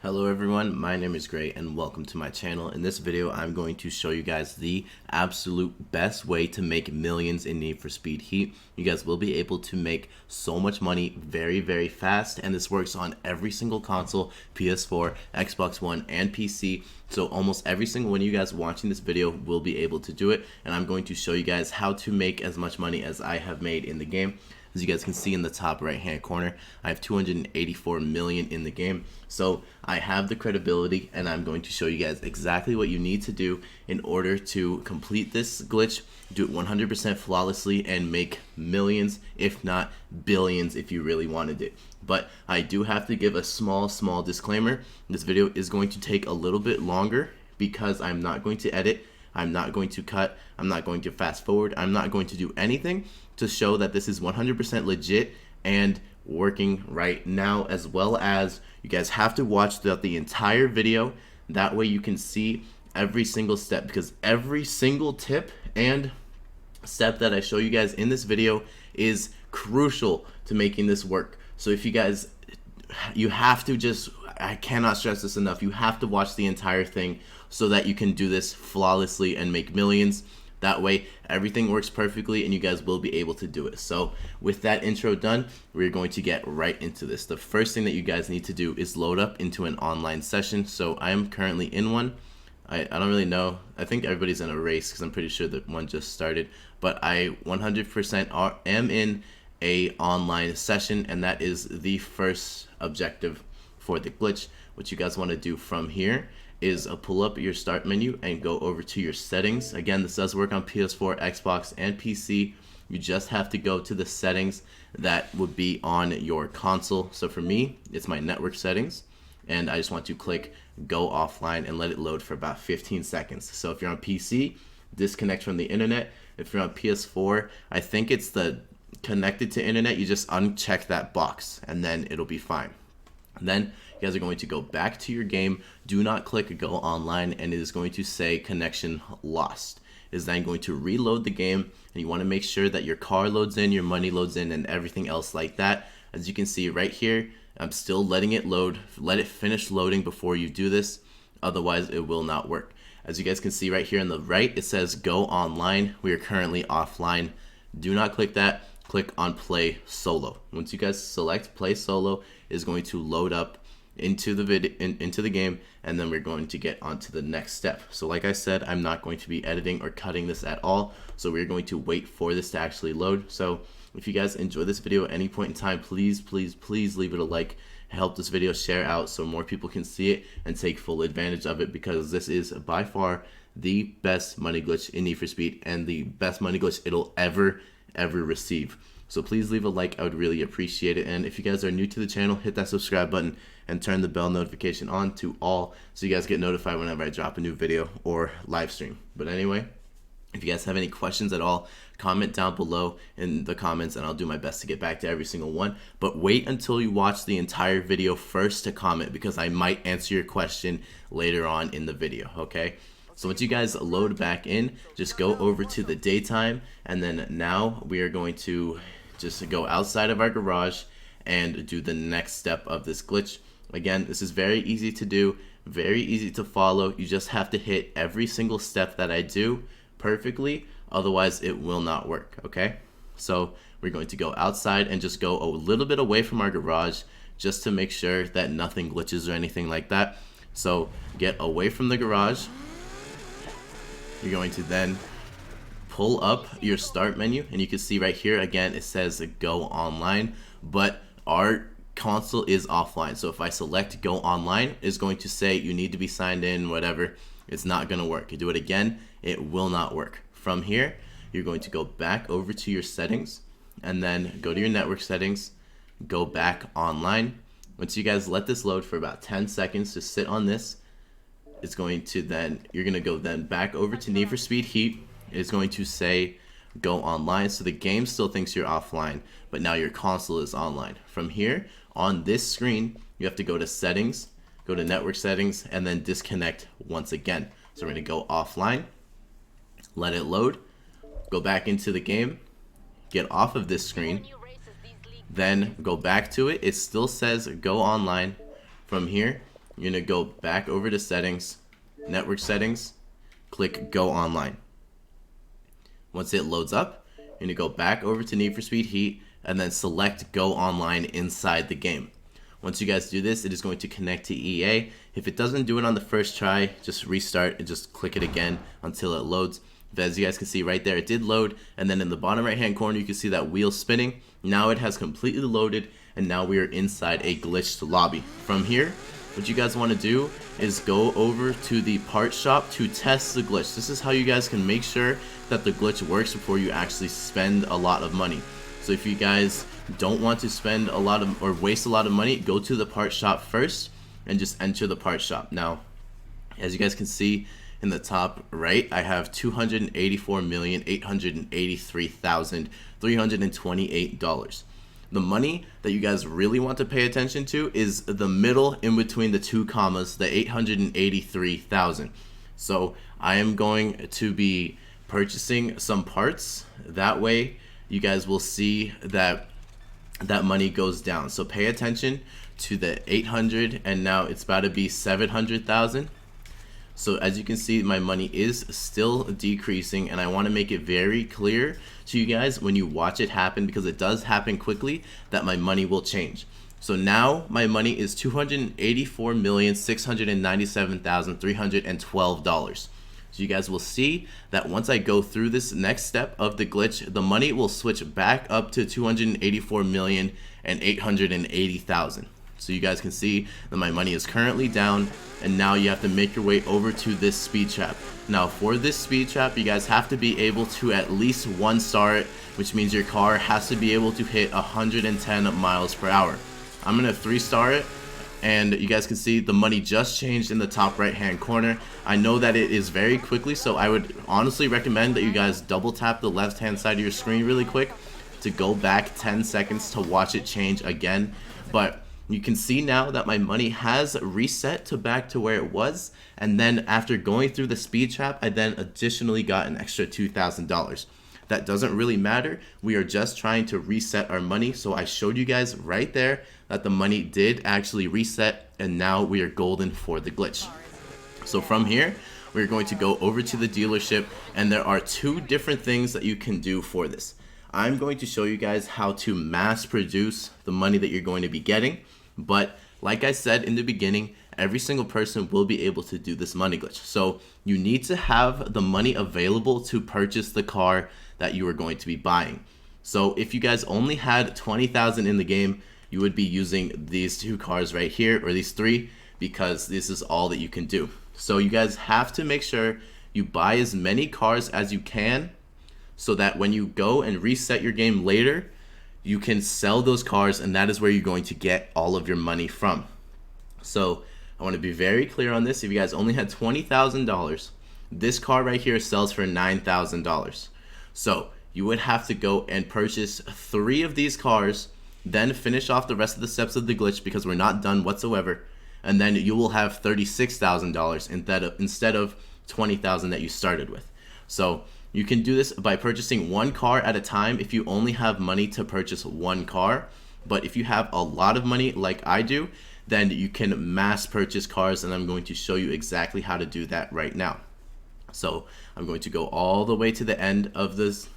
Hello everyone, my name is Grrae and welcome to my channel. In this video, I'm going to show you guys the absolute best way to make millions in Need for Speed Heat. You guys will be able to make so much money very fast, and this works on every single console, PS4, Xbox One, and PC. So almost every single one of you guys watching this video will be able to do it, and I'm going to show you guys how to make as much money as I have made in the game. As you guys can see in the top right hand corner, I have 284 million in the game. So I have the credibility, and I'm going to show you guys exactly what you need to do in order to complete this glitch, do it 100% flawlessly, and make millions, if not billions, if you really wanted it. But I do have to give a small disclaimer. This video is going to take a little bit longer because I'm not going to edit, I'm not going to cut, I'm not going to fast forward, I'm not going to do anything to show that this is 100% legit and working right now, as well as you guys have to watch throughout the entire video. That way you can see every single step, because every single tip and step that I show you guys in this video is crucial to making this work. So if you guys, you have to just, I cannot stress this enough, you have to watch the entire thing so that you can do this flawlessly and make millions. That way everything works perfectly and you guys will be able to do it. So with that intro done, we're going to get right into this. The first thing that you guys need to do is load up into an online session. So I am currently in one. I don't really know. I think everybody's in a race because I'm pretty sure that one just started. But I 100% am in a online session, and that is the first objective for the glitch. What you guys want to do from here is pull up your start menu and go over to your settings. Again, this does work on PS4, Xbox, and PC. You just have to go to the settings that would be on your console. So for me, it's my network settings, and I just want to click go offline and let it load for about 15 seconds. So if you're on PC, disconnect from the internet. If you're on PS4, I think it's the connected to internet, you just uncheck that box and then it'll be fine. Then you guys are going to go back to your game. Do not click go online, and it is going to say connection lost. It is then going to reload the game, and you want to make sure that your car loads in, your money loads in, and everything else like that. As you can see right here, I'm still letting it load. Let it finish loading before you do this, otherwise it will not work. As you guys can see right here on the right, it says go online. We are currently offline. Do not click that. Click on play solo. Once you guys select play solo, it is going to load up into the game, and then we're going to get onto the next step. So like I said, I'm not going to be editing or cutting this at all, so we're going to wait for this to actually load. So if you guys enjoy this video at any point in time, please leave it a like, help this video share out so more people can see it and take full advantage of it, because this is by far the best money glitch in Need for Speed and the best money glitch it'll ever receive. So please leave a like, I would really appreciate it. And if you guys are new to the channel, hit that subscribe button and turn the bell notification on to all so you guys get notified whenever I drop a new video or live stream. But anyway, if you guys have any questions at all, comment down below in the comments and I'll do my best to get back to every single one. But wait until you watch the entire video first to comment, because I might answer your question later on in the video, okay? So once you guys load back in, just go over to the daytime, and then now we are going to just go outside of our garage and do the next step of this glitch. Again, this is very easy to do, very easy to follow. You just have to hit every single step that I do perfectly, otherwise it will not work, okay? So we're going to go outside and just go a little bit away from our garage just to make sure that nothing glitches or anything like that. So get away from the garage. You're going to then pull up your start menu, and you can see right here again it says go online, but our console is offline. So if I select go online, it's going to say you need to be signed in, whatever. It's not going to work. You do it again, it will not work. From here, you're going to go back over to your settings and then go to your network settings, go back online. Once you guys let this load for about 10 seconds, just sit on this. It's going to then, you're going to go then back over to Need for Speed Heat. It's going to say go online. So the game still thinks you're offline, but now your console is online. From here, on this screen, you have to go to settings, go to network settings, and then disconnect once again. So we're going to go offline, let it load, go back into the game, get off of this screen, then go back to it. It still says go online. From here, you're gonna go back over to settings, network settings, click go online. Once it loads up, you're gonna go back over to Need for Speed Heat and then select go online inside the game. Once you guys do this, it is going to connect to EA. If it doesn't do it on the first try, just restart and just click it again until it loads. But as you guys can see right there, it did load, and then in the bottom right hand corner you can see that wheel spinning. Now it has completely loaded, and now we are inside a glitched lobby. From here, what you guys want to do is go over to the part shop to test the glitch. This is how you guys can make sure that the glitch works before you actually spend a lot of money. So if you guys don't want to spend a lot of or waste a lot of money, go to the part shop first and just enter the part shop. Now, as you guys can see in the top right, I have $284,883,328. The money that you guys really want to pay attention to is the middle in between the two commas, the 883,000. So I am going to be purchasing some parts. That way you guys will see that that money goes down. So pay attention to the 800, and now it's about to be 700,000. So as you can see, my money is still decreasing, and I want to make it very clear to you guys when you watch it happen, because it does happen quickly, that my money will change. So now my money is $284,697,312. So you guys will see that once I go through this next step of the glitch, the money will switch back up to $284,880,000. So you guys can see that my money is currently down, and now you have to make your way over to this speed trap. Now for this speed trap, you guys have to be able to at least 1-star it, which means your car has to be able to hit 110 miles per hour. I'm gonna 3-star it, and you guys can see the money just changed in the top right hand corner. I know that it is very quickly, so I would honestly recommend that you guys double tap the left hand side of your screen really quick to go back 10 seconds to watch it change again. But you can see now that my money has reset to back to where it was, and then after going through the speed trap, I then additionally got an extra $2,000. That doesn't really matter. We are just trying to reset our money. So I showed you guys right there that the money did actually reset, and now we are golden for the glitch. So from here, we're going to go over to the dealership, and there are 2 different things that you can do for this. I'm going to show you guys how to mass produce the money that you're going to be getting. But like I said in the beginning, every single person will be able to do this money glitch. So you need to have the money available to purchase the car that you are going to be buying. So if you guys only had 20,000 in the game, you would be using these 2 cars right here, or these 3, because this is all that you can do. So you guys have to make sure you buy as many cars as you can, so that when you go and reset your game later, you can sell those cars, and that is where you're going to get all of your money from. So I want to be very clear on this. If you guys only had $20,000, this car right here sells for $9,000. So you would have to go and purchase 3 of these cars, then finish off the rest of the steps of the glitch, because we're not done whatsoever, and then you will have $36,000 instead of $20,000 that you started with. So you can do this by purchasing 1 car at a time if you only have money to purchase 1 car. But if you have a lot of money like I do, then you can mass purchase cars, and I'm going to show you exactly how to do that right now. So I'm going to go all the way to the end of the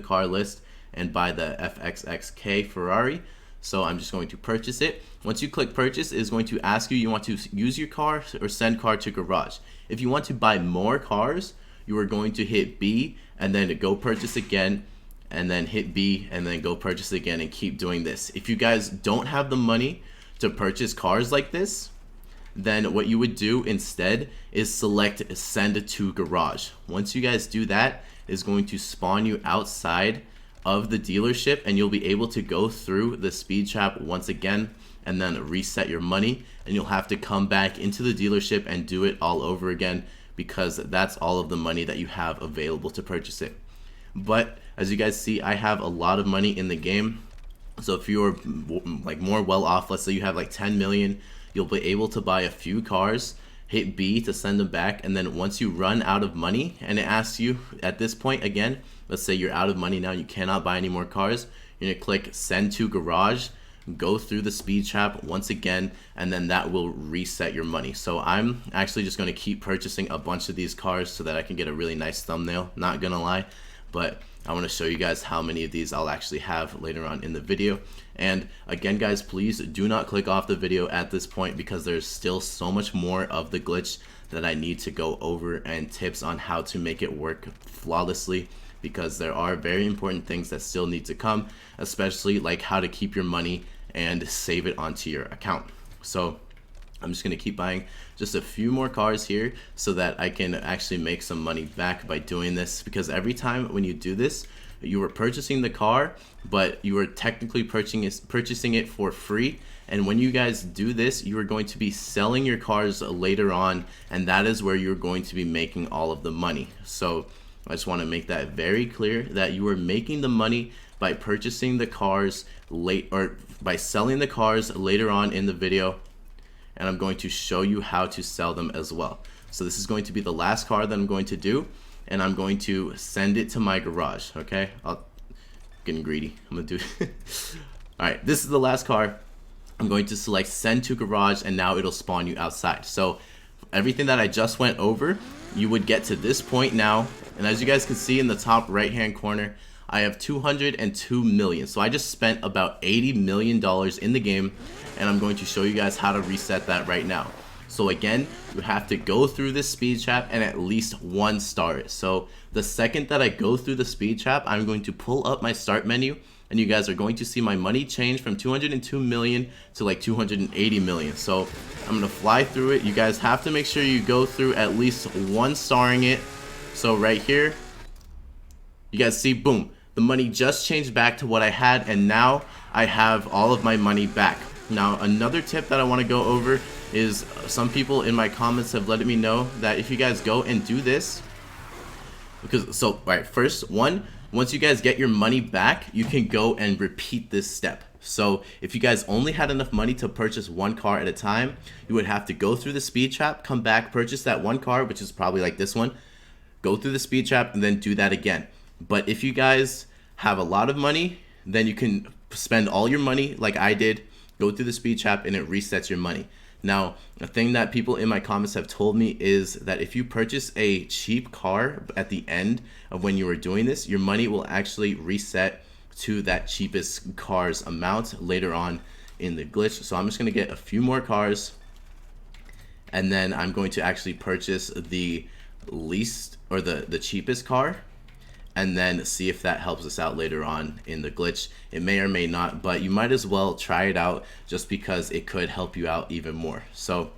car list and buy the FXXK Ferrari. So I'm just going to purchase it. Once you click purchase, it is going to ask you want to use your car or send car to garage. If you want to buy more cars, you are going to hit B and then go purchase again, and then hit B and then go purchase again, and keep doing this. If you guys don't have the money to purchase cars like this, then what you would do instead is select send to garage. Once you guys do that, it's going to spawn you outside of the dealership, and you'll be able to go through the speed trap once again and then reset your money, and you'll have to come back into the dealership and do it all over again, because that's all of the money that you have available to purchase it. But as you guys see, I have a lot of money in the game. So if you're like more well off, let's say you have like 10 million, you'll be able to buy a few cars, hit B to send them back, and then once you run out of money and it asks you at this point again, let's say you're out of money now, you cannot buy any more cars, you're gonna click send to garage, go through the speed trap once again, and then that will reset your money. So I'm actually just going to keep purchasing a bunch of these cars so that I can get a really nice thumbnail, not gonna lie, but I want to show you guys how many of these I'll actually have later on in the video. And again guys, please do not click off the video at this point, because there's still so much more of the glitch that I need to go over, and tips on how to make it work flawlessly, because there are very important things that still need to come, especially like how to keep your money and save it onto your account. So I'm just going to keep buying just a few more cars here so that I can actually make some money back by doing this, because every time when you do this, you were purchasing the car, but you were technically purchasing it for free. And when you guys do this, you are going to be selling your cars later on, and that is where you're going to be making all of the money. So I just want to make that very clear, that you are making the money by purchasing the cars late, or by selling the cars later on in the video. And I'm going to show you how to sell them as well. So this is going to be the last car that I'm going to do, and I'm going to send it to my garage. Okay, I'm getting greedy. I'm gonna do all right, this is the last car. I'm going to select send to garage, and now it'll spawn you outside. So everything that I just went over, you would get to this point now, and as you guys can see in the top right hand corner, I have 202 million. So I just spent about $80 million in the game, and I'm going to show you guys how to reset that right now. So again, you have to go through this speed trap and at least 1 star it. So the second that I go through the speed trap, I'm going to pull up my start menu, and you guys are going to see my money change from 202 million to like 280 million. So I'm gonna fly through it. You guys have to make sure you go through at least 1 starring it. So right here, you guys see, boom, the money just changed back to what I had, and now I have all of my money back. Now another tip that I want to go over is, some people in my comments have let me know that if you guys go and do this, because so right, first one, once you guys get your money back, you can go and repeat this step. So if you guys only had enough money to purchase 1 car at a time, you would have to go through the speed trap, come back, purchase that 1 car, which is probably like this one, go through the speed trap, and then do that again. But if you guys have a lot of money, then you can spend all your money like I did, go through the speed trap, and it resets your money. Now, a thing that people in my comments have told me is that if you purchase a cheap car at the end of when you are doing this, your money will actually reset to that cheapest car's amount later on in the glitch. So I'm just going to get a few more cars, and then I'm going to actually purchase the least, or the cheapest car, and then see if that helps us out later on in the glitch. It may or may not, but you might as well try it out just because it could help you out even more. So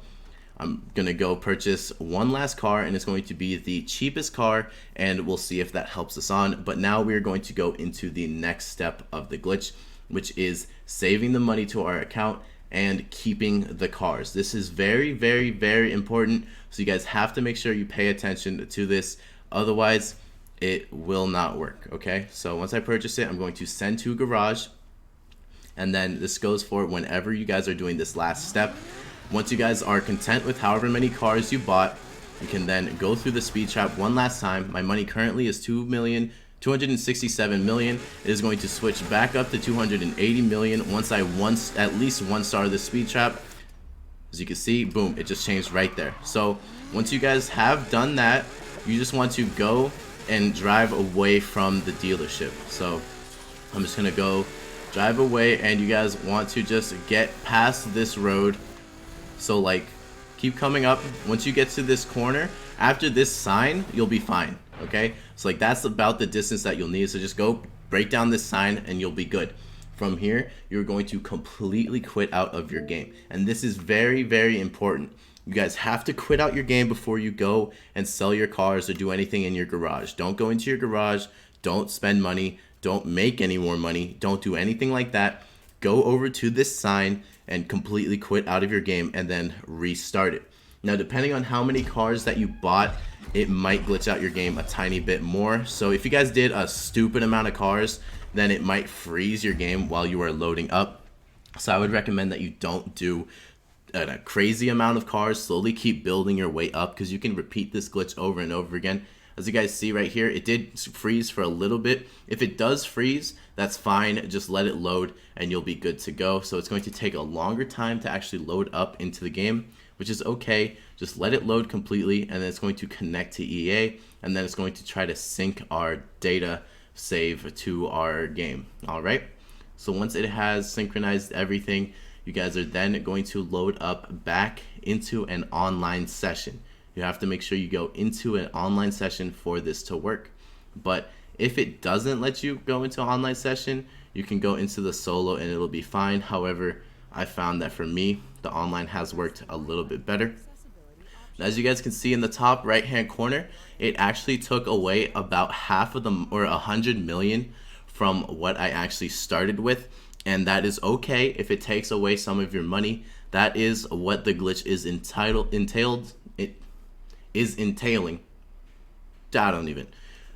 I'm gonna go purchase 1 last car, and it's going to be the cheapest car, and we'll see if that helps us on. But now we're going to go into the next step of the glitch, which is saving the money to our account and keeping the cars. This is very, very, very important. So you guys have to make sure you pay attention to this. Otherwise, it will not work. Okay, so once I purchase it, I'm going to send to garage, and then this goes for whenever you guys are doing this last step. Once you guys are content with however many cars you bought, you can then go through the speed trap 1 last time. My money currently is 267 million. It is going to switch back up to 280 million once I at least 1 star the speed trap. As you can see, boom, it just changed right there. So once you guys have done that, you just want to go and drive away from the dealership. So I'm just gonna go drive away, and you guys want to just get past this road. So like, keep coming up. Once you get to this corner, after this sign, you'll be fine. Okay, so like that's about the distance that you'll need. So just go break down this sign and you'll be good. From here, you're going to completely quit out of your game, and this is very, very important. You guys have to quit out your game before you go and sell your cars or do anything in your garage. Don't go into your garage. Don't spend money. Don't make any more money. Don't do anything like that. Go over to this sign and completely quit out of your game, and then restart it. Now, depending on how many cars that you bought, it might glitch out your game a tiny bit more. So if you guys did a stupid amount of cars, then it might freeze your game while you are loading up. So I would recommend that you don't do a crazy amount of cars. Slowly keep building your way up, because you can repeat this glitch over and over again. As you guys see right here, it did freeze for a little bit. If it does freeze, that's fine. Just let it load and you'll be good to go. So it's going to take a longer time to actually load up into the game, which is okay. Just let it load completely, and then it's going to connect to EA, and then it's going to try to sync our data save to our game. All right. So once it has synchronized everything, you guys are then going to load up back into an online session. You have to make sure you go into an online session for this to work. But if it doesn't let you go into an online session, you can go into the solo and it'll be fine. However, I found that for me, the online has worked a little bit better. As you guys can see in the top right hand corner, it actually took away about half of them, or 100 million from what I actually started with. And that is okay if it takes away some of your money. That is what the glitch is entailing. I don't even.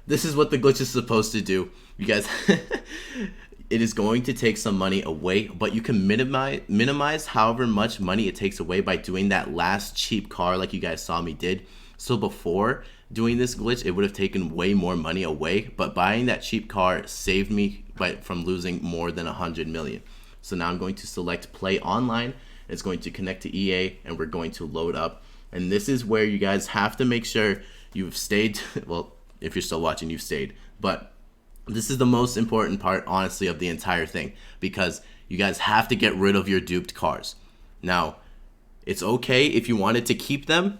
This is what the glitch is supposed to do. You guys, it is going to take some money away, but you can minimize however much money it takes away by doing that last cheap car like you guys saw me did. So before doing this glitch, it would have taken way more money away, but buying that cheap car saved me from losing more than 100 million. So now I'm going to select play online. It's going to connect to EA, and we're going to load up. And this is where you guys have to make sure you've stayed. Well, if you're still watching, you've stayed. But this is the most important part, honestly, of the entire thing, because you guys have to get rid of your duped cars. Now, it's okay if you wanted to keep them.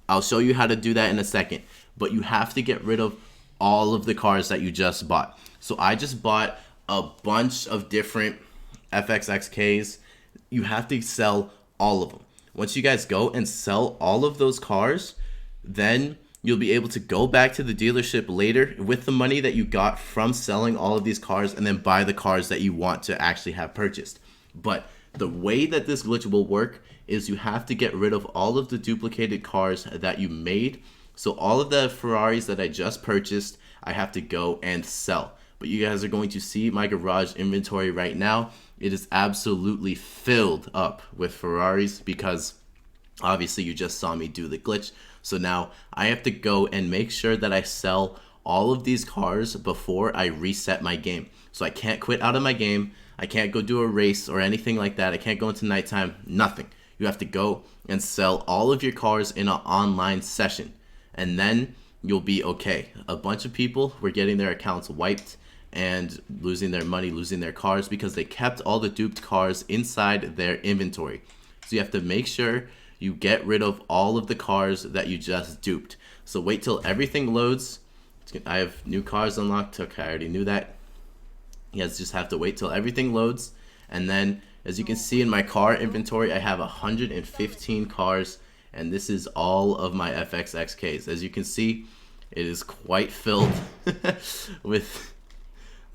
I'll show you how to do that in a second. But you have to get rid of all of the cars that you just bought. So I just bought a bunch of different FXXKs. You have to sell all of them. Once you guys go and sell all of those cars, then you'll be able to go back to the dealership later with the money that you got from selling all of these cars, and then buy the cars that you want to actually have purchased. But the way that this glitch will work is you have to get rid of all of the duplicated cars that you made. So all of the Ferraris that I just purchased, I have to go and sell. But you guys are going to see my garage inventory right now. It is absolutely filled up with Ferraris because obviously you just saw me do the glitch. So now I have to go and make sure that I sell all of these cars before I reset my game. So I can't quit out of my game. I can't go do a race or anything like that. I can't go into nighttime, nothing. You have to go and sell all of your cars in an online session, and then you'll be okay. A bunch of people were getting their accounts wiped and losing their money, losing their cars because they kept all the duped cars inside their inventory. So you have to make sure you get rid of all of the cars that you just duped. So wait till everything loads. I have new cars unlocked. Okay, I already knew that. You guys just have to wait till everything loads. And then, as you can see in my car inventory, I have 115 cars. And this is all of my FXXKs. As you can see, it is quite filled with...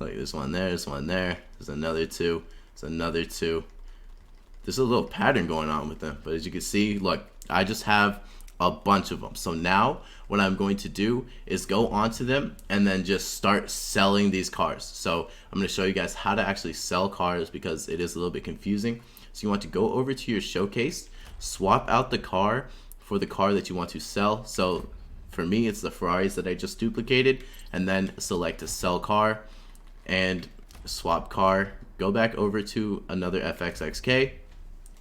Like there's one there, there's one there, there's another two, there's another two. There's a little pattern going on with them, but as you can see, look, I just have a bunch of them. So now what I'm going to do is go onto them and then just start selling these cars. So I'm going to show you guys how to actually sell cars because it is a little bit confusing. So you want to go over to your showcase, swap out the car for the car that you want to sell. So for me, it's the Ferraris that I just duplicated, and then select a sell car and swap car, go back over to another FXXK,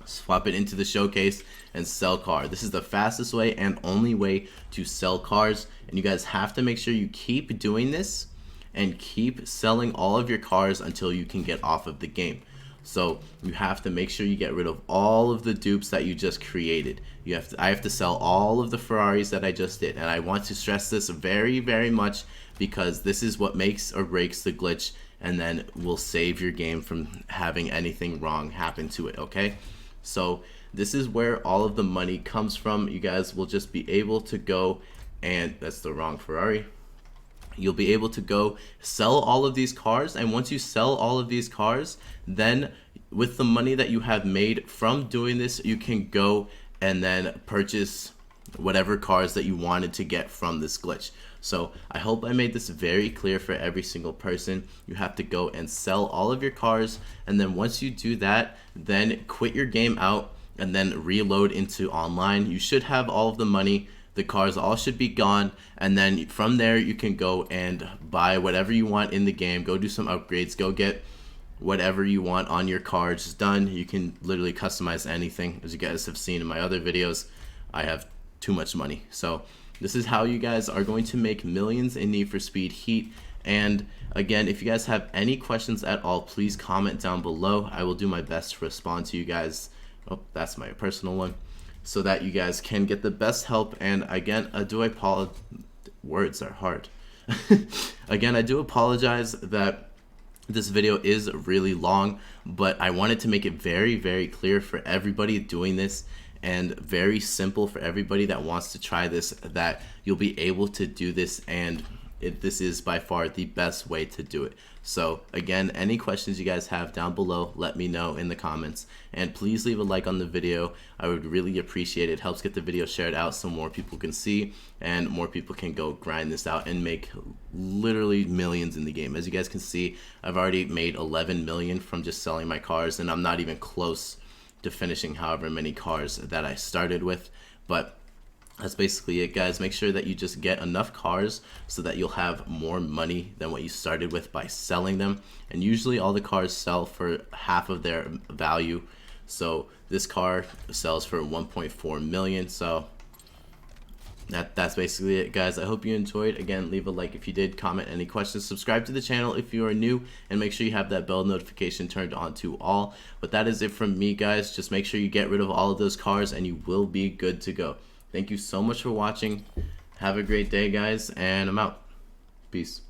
swap it into the showcase and sell car. This is the fastest way and only way to sell cars, and you guys have to make sure you keep doing this and keep selling all of your cars until you can get off of the game. So you have to make sure you get rid of all of the dupes that you just created. I have to sell all of the Ferraris that I just did, and I want to stress this very, very much because this is what makes or breaks the glitch, and then will save your game from having anything wrong happen to it. Okay, so this is where all of the money comes from. You guys will just be able to go, and that's the wrong Ferrari. You'll be able to go sell all of these cars, and once you sell all of these cars, then with the money that you have made from doing this, you can go and then purchase whatever cars that you wanted to get from this glitch. So I hope I made this very clear for every single person. You have to go and sell all of your cars, and then once you do that, then quit your game out and then reload into online. You should have all of the money the cars all should be gone, and then from there you can go and buy whatever you want in the game. Go do some upgrades, go get whatever you want on your car just done. You can literally customize anything. As you guys have seen in my other videos, I have too much money. So this is how you guys are going to make millions in Need for Speed Heat. And again, if you guys have any questions at all, please comment down below. I will do my best to respond to you guys. Oh, that's my personal one, so that you guys can get the best help. And again, words are hard. Again, I do apologize that this video is really long, but I wanted to make it very, very clear for everybody doing this, and very simple for everybody that wants to try this, that you'll be able to do this, and this is by far the best way to do it. So again, any questions you guys have down below, let me know in the comments, and please leave a like on the video. I would really appreciate it. It helps get the video shared out so more people can see and more people can go grind this out and make literally millions in the game. As you guys can see, I've already made 11 million from just selling my cars, and I'm not even close to finishing however many cars that I started with. But that's basically it, guys. Make sure that you just get enough cars so that you'll have more money than what you started with by selling them. And usually all the cars sell for half of their value. So this car sells for 1.4 million. So that's basically it, guys. I hope you enjoyed. Again, leave a like if you did, comment any questions, subscribe to the channel if you are new, and make sure you have that bell notification turned on to all. But that is it from me, guys. Just make sure you get rid of all of those cars and you will be good to go. Thank you so much for watching. Have a great day, guys, and I'm out. Peace.